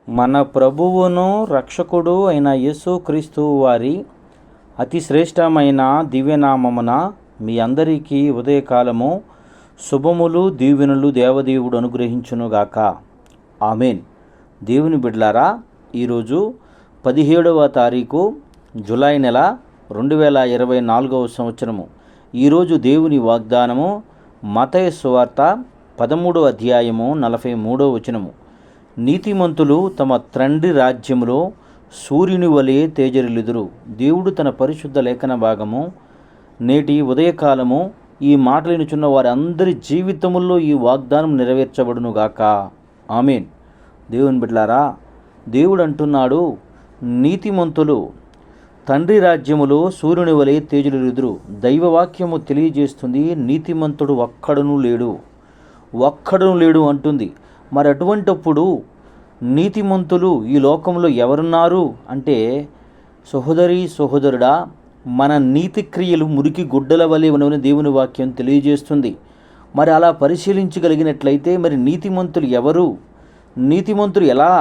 మన ప్రభువును రక్షకుడు అయిన యేసుక్రీస్తు వారి అతి శ్రేష్టమైన దివ్యనామమున మీ అందరికీ ఉదయకాలము శుభములు దీవెనలు దేవదేవుడు అనుగ్రహించునుగాక. ఆమెన్. దేవుని బిడ్డలారా, ఈరోజు 17వ తారీఖు జూలై నెల 2024 సంవత్సరము. ఈరోజు దేవుని వాగ్దానము మత్తయి సువార్త 13వ అధ్యాయము 43వ వచనము. నీతిమంతులు తమ తండ్రి రాజ్యములో సూర్యుని వలె తేజరిల్లుదురు. దేవుడు తన పరిశుద్ధ లేఖన భాగము నేటి ఉదయకాలము ఈ మాటలు వినుచున్న వారందరి జీవితముల్లో ఈ వాగ్దానం నెరవేర్చబడునుగాక. ఆమేన్. దేవుని బిడ్డలారా, దేవుడు అంటున్నాడు, నీతిమంతులు తండ్రి రాజ్యములో సూర్యుని వలె తేజరిల్లుదురు. దైవవాక్యము తెలియజేస్తుంది, నీతిమంతుడు ఒక్కడును లేడు అంటుంది. మరి అటువంటప్పుడు నీతిమంతులు ఈ లోకంలో ఎవరున్నారు అంటే, సహోదరుడా, మన నీతి క్రియలు మురికి గుడ్డల వలె ఉన్నవని దేవుని వాక్యం తెలియజేస్తుంది. మరి అలా పరిశీలించగలిగినట్లయితే మరి నీతిమంతులు ఎవరు? నీతిమంతులు ఎలా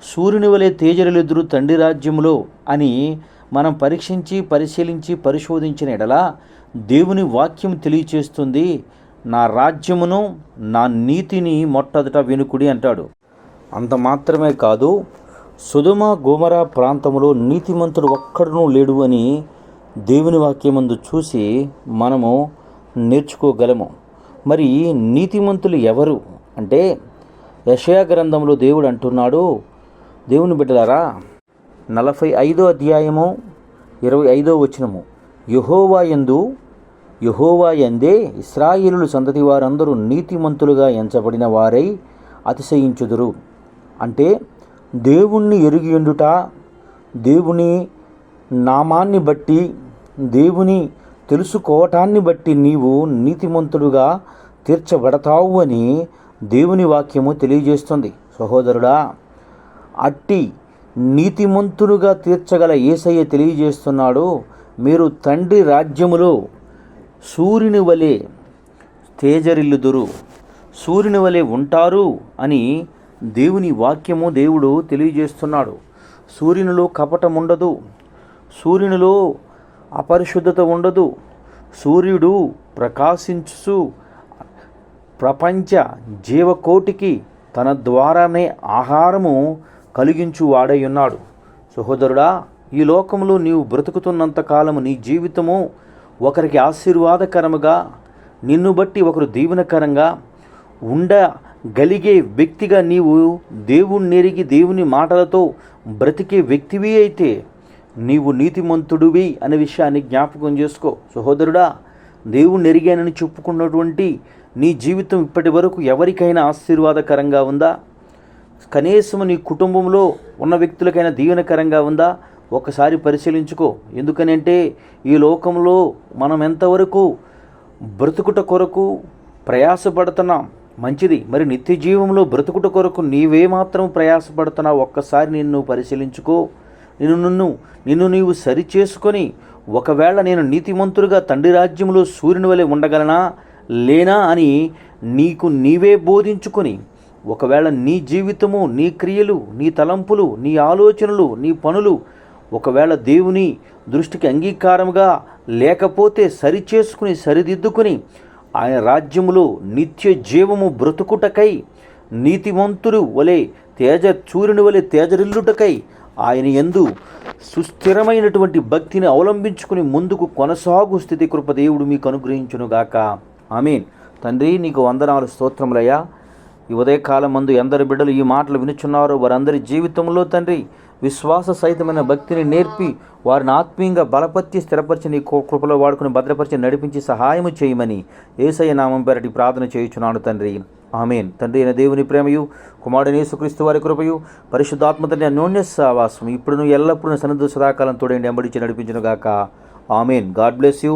సూర్యుని వలె తేజరిల్లుదురు తండ్రి రాజ్యములో అని మనం పరిశీలించి పరిశోధించిన ఎడలా దేవుని వాక్యం తెలియచేస్తుంది, నా రాజ్యమును నా నీతిని మొట్టమొదట వెనుకుడి అంటాడు. అంత మాత్రమే కాదు, సొదొమ గొమొర్రా ప్రాంతంలో నీతిమంతుడు ఒక్కడునూ లేడు అని దేవుని వాక్యమందు చూసి మనము నేర్చుకోగలము. మరి నీతిమంతులు ఎవరు అంటే, యెషయా గ్రంథంలో దేవుడు అంటున్నాడు, దేవుని బిడ్డలారా 45వ అధ్యాయము 25వ వచనము, యెహోవా యందే ఇశ్రాయేలు సంతతి వారందరూ నీతిమంతులుగా ఎంచబడిన వారై అతిశయించుదురు. అంటే దేవుణ్ణి ఎరిగియుండుట, దేవుని నామాన్ని బట్టి, దేవుని తెలుసుకోవటాన్ని బట్టి నీవు నీతిమంతుడుగా తీర్చబడతావు అని దేవుని వాక్యము తెలియజేస్తుంది. సహోదరుడా, అట్టి నీతిమంతుడుగా తీర్చగల యేసయ్య తెలియజేస్తున్నాడు, మీరు తండ్రి రాజ్యములో సూర్యుని వలె తేజరిల్లుదురు, సూర్యుని వలె ఉంటారు అని దేవుని వాక్యము దేవుడు తెలియజేస్తున్నాడు. సూర్యునిలో కపటం ఉండదు, సూర్యునిలో అపరిశుద్ధత ఉండదు. సూర్యుడు ప్రకాశించు ప్రపంచ జీవకోటికి తన ద్వారానే ఆహారము కలిగించు వాడై ఉన్నాడు. సహోదరుడా, ఈ లోకంలో నీవు బ్రతుకుతున్నంత కాలము నీ జీవితము ఒకరికి ఆశీర్వాదకరముగా, నిన్ను బట్టి ఒకరు దీవెనకరంగా ఉండగలిగే వ్యక్తిగా నీవు దేవుణ్ణి ఎరిగి దేవుని మాటలతో బ్రతికే వ్యక్తివి అయితే నీవు నీతిమంతుడివి అనే విషయాన్ని జ్ఞాపకం చేసుకో. సహోదరుడా, దేవుణ్ణి ఎరిగానని చెప్పుకున్నటువంటి నీ జీవితం ఇప్పటి వరకు ఎవరికైనా ఆశీర్వాదకరంగా ఉందా? కనీసం నీ కుటుంబంలో ఉన్న వ్యక్తులకైనా దీవెనకరంగా ఉందా? ఒకసారి పరిశీలించుకో. ఎందుకనంటే ఈ లోకంలో మనం ఎంతవరకు బ్రతుకుట కొరకు ప్రయాసపడుతున్నాం మంచిది, మరి నిత్య జీవంలో బ్రతుకుట కొరకు నీవేమాత్రం ప్రయాసపడుతున్నావు ఒక్కసారి నిన్ను పరిశీలించుకో. నిన్ను నీవు సరిచేసుకొని, ఒకవేళ నేను నీతిమంతుడుగా తండ్రి రాజ్యంలో సూర్యుని వలె ఉండగలనా లేనా అని నీకు నీవే బోధించుకొని, ఒకవేళ నీ జీవితము, నీ క్రియలు, నీ తలంపులు, నీ ఆలోచనలు, నీ పనులు ఒకవేళ దేవుని దృష్టికి అంగీకారముగా లేకపోతే సరిచేసుకుని సరిదిద్దుకుని ఆయన రాజ్యములో నిత్య జీవము బ్రతుకుటకై, నీతిమంతుడు వలె సూర్యుని వలె తేజరిల్లుటకై ఆయన యందు సుస్థిరమైనటువంటి భక్తిని అవలంబించుకుని ముందుకు కొనసాగు స్థితి కృప దేవుడు మీకు అనుగ్రహించునుగాక. ఆమేన్. తండ్రి, నీకు వందనాలు, స్తోత్రములయ్యా. ఈ ఉదయకాలం మందు ఎందరు బిడ్డలు ఈ మాటలు వినుచున్నారో వారందరి జీవితంలో తండ్రి విశ్వాస సహితమైన భక్తిని నేర్పి వారిని ఆత్మీయంగా బలపరిచి స్థిరపరిచి నీ కృపలో వాడుకుని భద్రపరిచి నడిపించి సహాయము చేయమని యేసయ్య నామం పేరటి ప్రార్థన చేయుచున్నాను తండ్రి. ఆమేన్. తండ్రి అయిన దేవుని ప్రేమయు, కుమారుడైన యేసుక్రీస్తు వారి కృపయు, పరిశుద్ధాత్మ తండ్రి అన్యోన్య సహవాసం ఇప్పుడు ఎల్లప్పుడూ సన్నిధి సదాకాలం తోడేండి ఎంబడించి నడిపించునుగాక. ఆమేన్. God bless you.